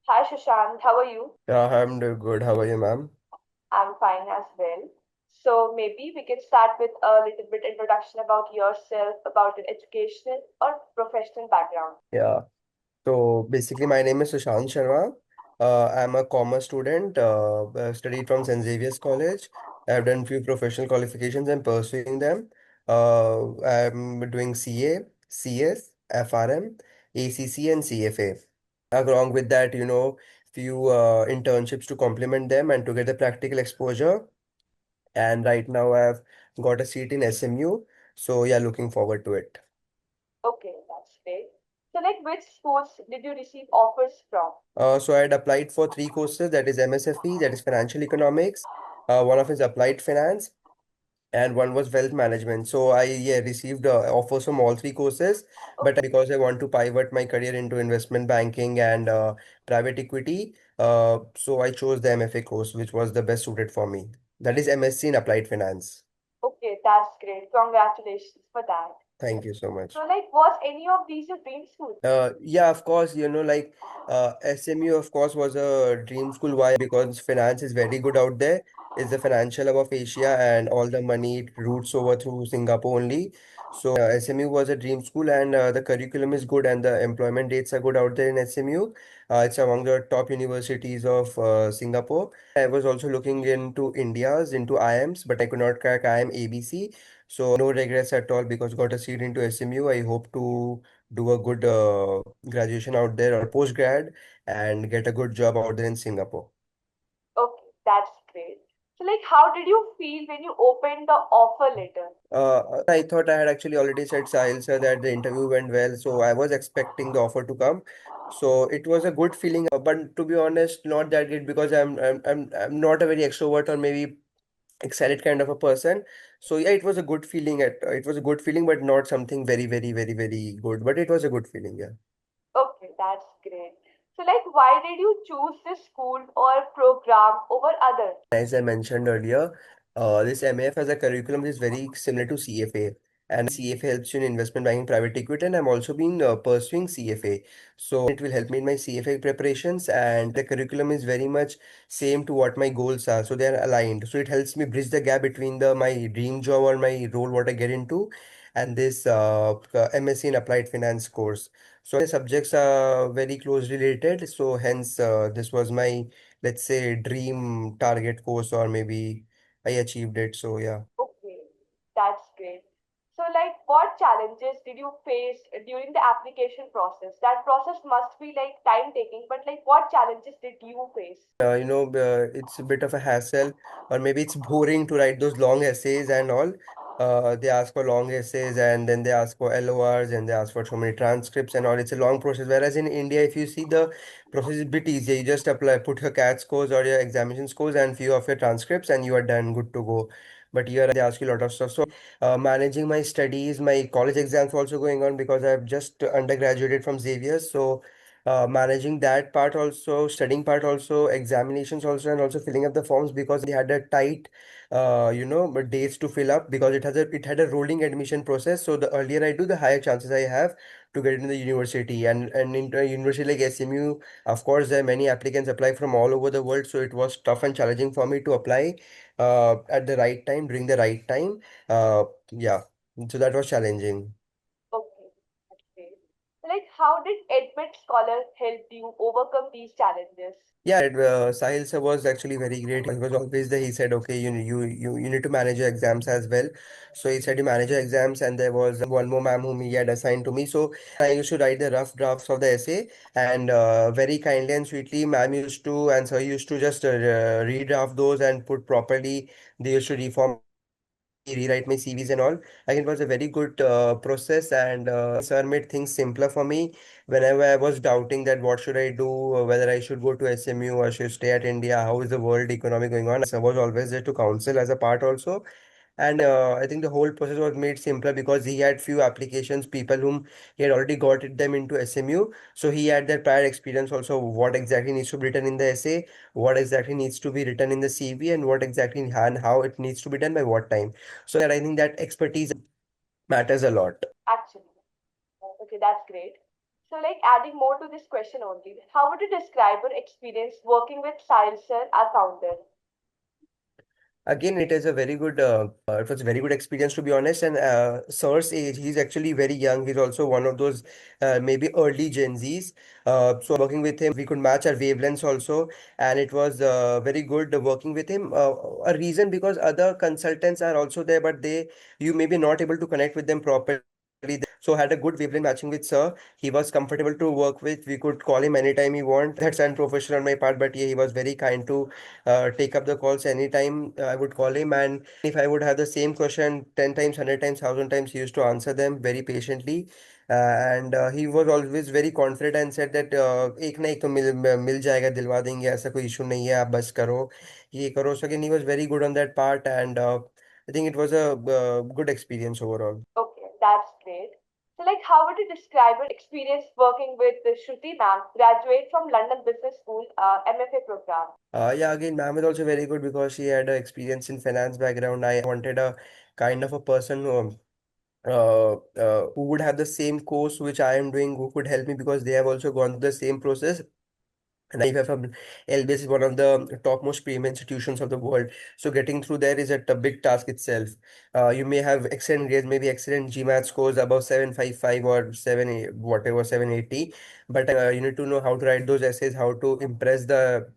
Hi Sushant, how are you? Yeah, I'm doing good. How are you, ma'am? I'm fine as well. So maybe we can start with a little bit introduction about yourself, about your educational or professional background. Yeah. So basically, my name is Sushant Sharma. I'm a commerce student. Studied from St. Xavier's College. I've done few professional qualifications and pursuing them. I'm doing CA, CS, FRM, ACC, and CFA. Along with that, few internships to complement them and to get the practical exposure. And right now, I've got a seat in SMU. So yeah, looking forward to it. Okay, that's great. So like which schools did you receive offers from? So I had applied for three courses, that is MSFE, that is Financial Economics. One of is Applied Finance, and one was Wealth Management. So I received offers from all three courses, but Okay, because I want to pivot my career into investment banking and private equity, so I chose the MFA course, which was the best suited for me. That is MSc in Applied Finance. okay, that's great. Congratulations for that. Thank you so So much. like was any of these your dream school? Yeah, of course, like SMU, of course, was a dream school. Why? Because finance is very good out there. It's the financial hub of Asia, and all the money routes over through Singapore only. So SMU was a dream school, and the curriculum is good, and the employment dates are good out there in SMU. It's among the top universities of Singapore. I was also looking into into IIMs, but I could not crack IIM ABC. So no regrets at all because got a seat into SMU. I hope to do a good graduation out there or post grad and get a good job out there in Singapore. Okay, that's great. So like how did you feel when you opened the offer letter? I thought I had actually already said Sahil sir that the interview went well, so I was expecting the offer to come. So it was a good feeling, but to be honest, not that great because I'm not a very extrovert or maybe excited kind of a person. So yeah, it was a good feeling. It was a good feeling, but not something very good. But it was a good feeling. Yeah. Okay, that's great. So, like, why did you choose this school or program over others? As I mentioned earlier, this MAF as a curriculum is very similar to CFA. And CFA helps you in investment banking, private equity, and I'm also been pursuing CFA. So it will help me in my CFA preparations, and the curriculum is very much same to what my goals are. So they're aligned. So it helps me bridge the gap between the my dream job or my role what I get into, and this MSc in Applied Finance course. So the subjects are very closely related. So hence, this was my, let's say, dream target course, or maybe I achieved it. So yeah. Okay, that's great. So, like, what challenges did you face during the application process? That process must be like time taking, but like, what challenges did you face? It's a bit of a hassle, or maybe it's boring to write those long essays and all. They ask for long essays, and then they ask for LORs, and they ask for so many transcripts and all. It's a long process. Whereas in India, if you see, the process is a bit easier. You just apply, put your CAT scores or your examination scores and few of your transcripts, and you are done, good to go. But here they ask you a lot of stuff. So managing my studies, my college exams also going on because I've just undergraduated from Xavier. So managing that part also, studying part also, examinations also, and also filling up the forms because they had a tight, but dates to fill up because it had a rolling admission process. So the earlier I do, the higher chances I have to get into the university. And in a university like SMU, of course, there are many applicants apply from all over the world. So it was tough and challenging for me to apply at the right time, during the right time. Yeah, so that was challenging. Okay, that's great. So, like, how did Admit Scholar help you overcome these challenges? Yeah, Sahil sir was actually very great. He was always there. He said, okay, you need to manage your exams as well. So he said you manage your exams, and there was one more ma'am whom he had assigned to me. So I used to write the rough drafts of the essay, and very kindly and sweetly, ma'am used to and sir used to just redraft those and put properly. They used to reform, rewrite my CVs and all. I think it was a very good process, and sir made things simpler for me whenever I was doubting that what should I do, whether I should go to SMU or should stay at India, how is the world economy going on. Sir was always there to counsel as a part also. And I think the whole process was made simpler because he had few applications, people whom he had already got them into SMU. So he had that prior experience also, what exactly needs to be written in the essay, what exactly needs to be written in the CV, and what exactly and how it needs to be done by what time. So that I think that expertise matters a lot. Actually, okay, that's great. So, like adding more to this question only, how would you describe your experience working with Sahil sir as founder? Again, it is a very good, it was a very good experience to be honest. And Sir's age, he's actually very young. He's also one of those maybe early Gen Zs. Working with him, we could match our wavelengths also. And it was very good working with him. A reason because other consultants are also there, but you may be not able to connect with them properly. So had a good wavelength matching with Sir. He was comfortable to work with. We could call him anytime he want. That's unprofessional on my part, but yeah, he was very kind to take up the calls anytime I would call him. And if I would have the same question 10 times, 100 times, 1,000 times, he used to answer them very patiently. And he was always very confident and said that एक ना एक तो मिल जाएगा दिलवा देंगे ऐसा कोई issue नहीं है आप बस करो ये करो. So again, he was very good on that part. And I think it was a good experience overall. Okay, that's great. So, like, how would you describe your experience working with the Shruti ma'am, graduate from London Business School, MFA program? Yeah, again, ma'am is also very good because she had experience in finance background. I wanted a kind of a person who would have the same course which I am doing, who could help me because they have also gone through the same process. And IFF LBS is one of the topmost premium institutions of the world. So getting through there is a big task itself. You may have excellent grades, maybe excellent GMAT scores above 755 or whatever 780, but you need to know how to write those essays, how to impress the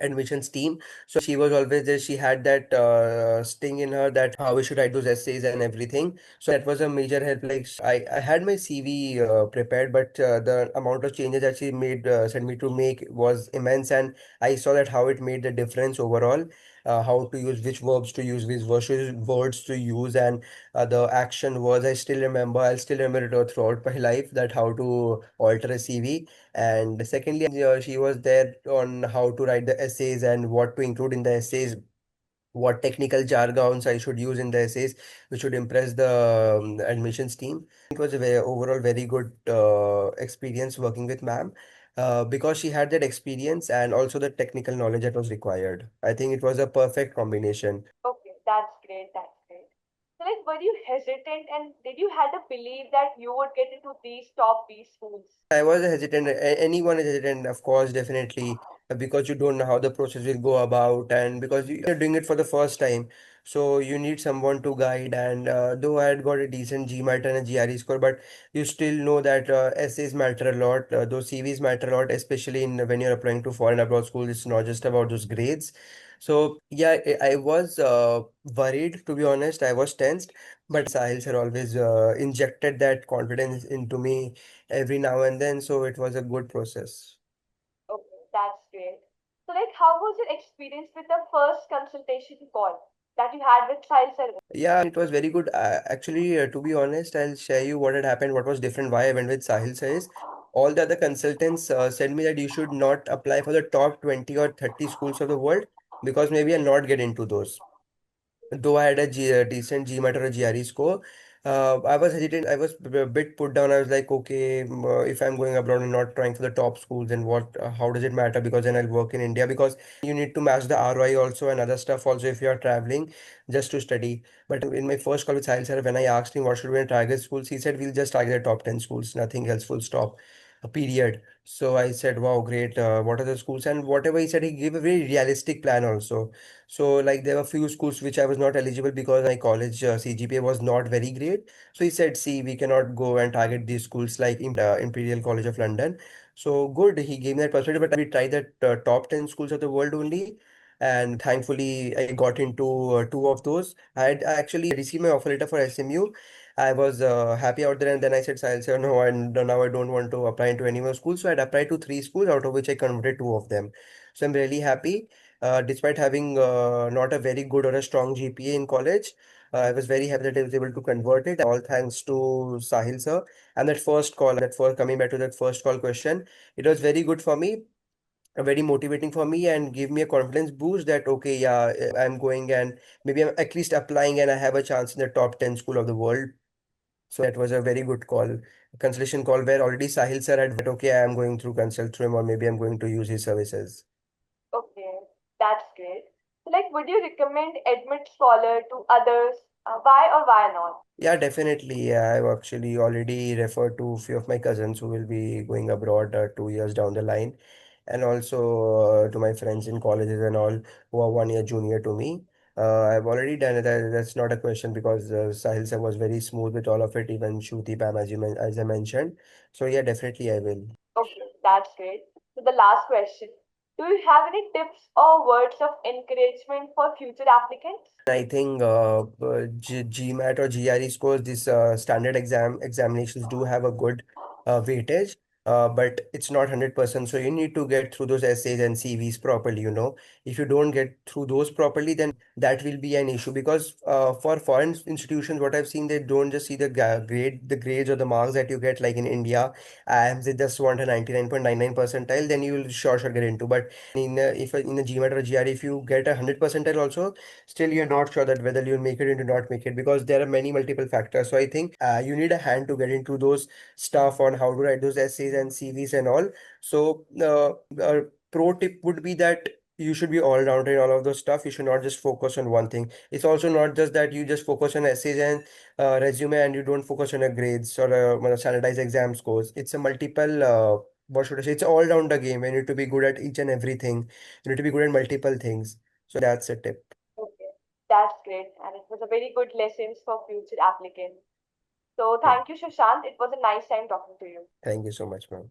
admissions team. So she was always there. She had that sting in her that how we should write those essays and everything. So that was a major help. Like I had my CV prepared, but the amount of changes that she made sent me to make was immense, and I saw that how it made the difference overall. How to use which verbs to use, which words to use, and the action words. I'll still remember it throughout my life that how to alter a CV. And secondly, she was there on how to write the essays and what to include in the essays, what technical jargons I should use in the essays, which should impress the admissions team. It was a overall very good experience working with ma'am. Because she had that experience and also the technical knowledge that was required. I think it was a perfect combination. Okay, that's great. That's great. So, like, were you hesitant and did you had a belief that you would get into these top B schools? I was hesitant. Anyone is hesitant, of course, definitely, because you don't know how the process will go about, and because you're doing it for the first time, so you need someone to guide. And though I had got a decent GMAT and a GRE score, but you still know that essays matter a lot. Those CVs matter a lot, especially when you're applying to foreign abroad school. It's not just about those grades. So yeah, I was worried, to be honest. I was tensed, but Sahil sir always injected that confidence into me every now and then, so it was a good process. Okay, that's great. So, like, how was your experience with the first consultation call that you had with Sahil sir? Yeah, it was very good. Actually, to be honest, I'll share you what had happened, what was different, why I went with Sahil says. All the other consultants said me that you should not apply for the top 20 or 30 schools of the world because maybe I'll not get into those. Though I had a decent GMAT or a GRE score, I was hesitant. I was a bit put down. I was like, okay, if I'm going abroad and not trying for the top schools, then how does it matter? Because then I'll work in India. Because you need to match the ROI also and other stuff also if you are traveling just to study. But in my first call with Sahil sir, when I asked him what should we target schools, he said we'll just target the top 10 schools, nothing else, full stop. A period. So I said, wow, great. What are the schools? And whatever he said, he gave a very realistic plan also. So like there were few schools which I was not eligible because my college CGPA was not very great. So he said, see, we cannot go and target these schools like Imperial College of London. So good, he gave me that perspective. But we tried that top 10 schools of the world only. And thankfully, I got into two of those. I actually received my offer letter for SMU. I was happy out there, and then I said, I'll say no, and now I don't want to apply into any more schools. So I'd applied to three schools, out of which I converted two of them. So I'm really happy despite having not a very good or a strong GPA in college. I was very happy that I was able to convert it, all thanks to Sahil sir. And that first call, that first coming back to that first call question, it was very good for me, very motivating for me, and gave me a confidence boost that okay, yeah, I'm going and maybe I'm at least applying and I have a chance in the top 10 school of the world. So that was a very good call, consultation call where already Sahil sir had okay, I am going through consult through him or maybe I'm going to use his services. Okay, that's great. So, like, would you recommend Admit Scholar to others Why or why not? Yeah, definitely. I've actually already referred to a few of my cousins who will be going abroad 2 years down the line, and also to my friends in colleges and all who are 1 year junior to me. I've already done it. That's not a question because Sahil sir was very smooth with all of it, even Shruti Pam, as I mentioned. So yeah, definitely I will. Okay, that's great. So the last question. Do you have any tips or words of encouragement for future applicants? I think GMAT or GRE scores, these standard examinations do have a good weightage, but it's not 100%. So you need to get through those essays and CVs properly, you know. If you don't get through those properly, then that will be an issue because for foreign institutions, what I've seen, they don't just see the the grades or the marks that you get like in India. They just want a 99.99 percentile, then you will sure get into. But in if in a GMAT or GRE, if you get 100 percentile also, still you're not sure that whether you'll make it or do not make it because there are many multiple factors. So I think you need a hand to get into those stuff on how to write those essays and CVs and all. So a pro tip would be that you should be all rounder in all of those stuff. You should not just focus on one thing. It's also not just that you just focus on essays and resume and you don't focus on your grades or standardized exam scores. It's a multiple what should I say? It's all rounder game. You need to be good at each and everything. You need to be good at multiple things. So I think that's a tip. Okay, that's great. And it was a very good lessons for future applicants. So Yeah. thank you, Sushant. It was a nice time talking to you. Thank you so much, ma'am.